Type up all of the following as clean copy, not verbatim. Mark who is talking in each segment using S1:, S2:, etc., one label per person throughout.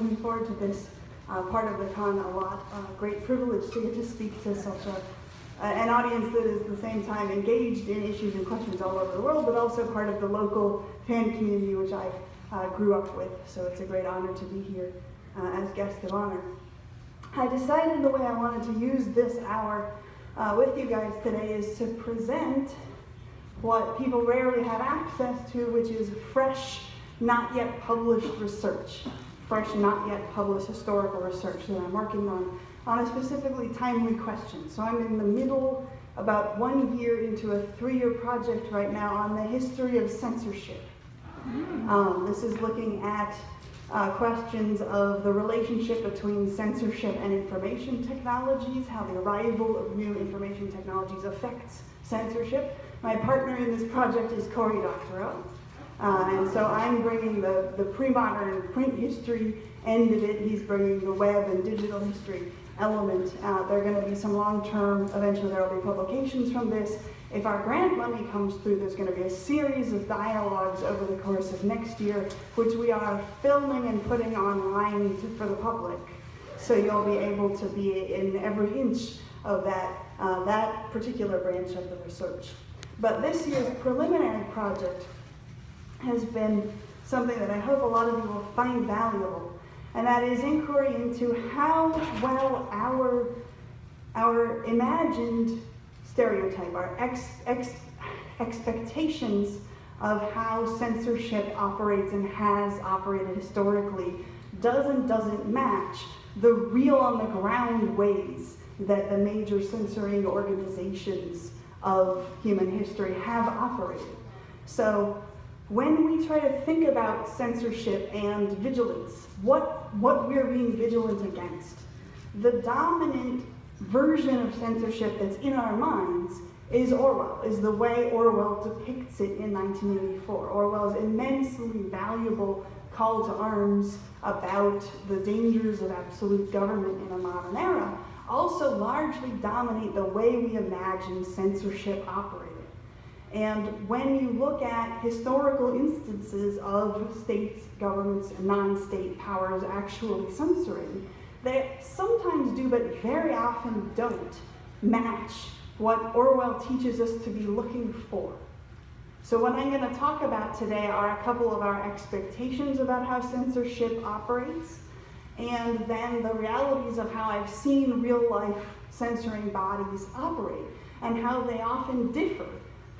S1: looking forward to this part of the con a lot. Great privilege to get to speak to such an audience that is at the same time engaged in issues and questions all over the world, but also part of the local fan community, which I grew up with. So it's a great honor to be here as guest of honor. I decided the way I wanted to use this hour with you guys today is to present what people rarely have access to, which is fresh, not yet published research. Fresh, not yet published historical research that I'm working on a specifically timely question. So I'm in the middle, about 1 year into a 3-year project right now on the history of censorship. This is looking at questions of the relationship between censorship and information technologies, how the arrival of new information technologies affects censorship. My partner in this project is Cory Doctorow. And so I'm bringing the pre-modern print history end of it. He's bringing the web and digital history element. There are going to be some long-term, eventually there will be publications from this. If our grant money comes through, there's going to be a series of dialogues over the course of next year, which we are filming and putting online for the public. So you'll be able to be in every inch of that particular branch of the research. But this year's preliminary project has been something that I hope a lot of you will find valuable, and that is inquiry into how well our imagined stereotype, our expectations of how censorship operates and has operated historically doesn't match the real on the ground ways that the major censoring organizations of human history have operated. So when we try to think about censorship and vigilance, what we're being vigilant against, the dominant version of censorship that's in our minds is Orwell, is the way Orwell depicts it in 1984. Orwell's immensely valuable call to arms about the dangers of absolute government in a modern era also largely dominate the way we imagine censorship operating. And when you look at historical instances of states, governments, and non-state powers actually censoring, they sometimes do, but very often don't, match what Orwell teaches us to be looking for. So what I'm going to talk about today are a couple of our expectations about how censorship operates, and then the realities of how I've seen real-life censoring bodies operate, and how they often differ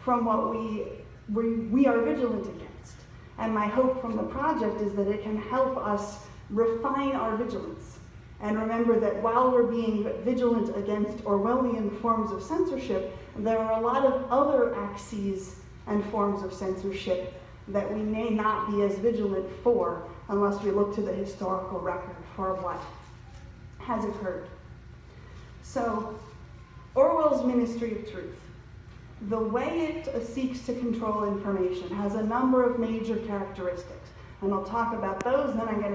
S1: from what we are vigilant against. And my hope from the project is that it can help us refine our vigilance. And remember that while we're being vigilant against Orwellian forms of censorship, there are a lot of other axes and forms of censorship that we may not be as vigilant for unless we look to the historical record for what has occurred. So, Orwell's Ministry of Truth. The way it seeks to control information has a number of major characteristics, and I'll talk about those, then I'm going to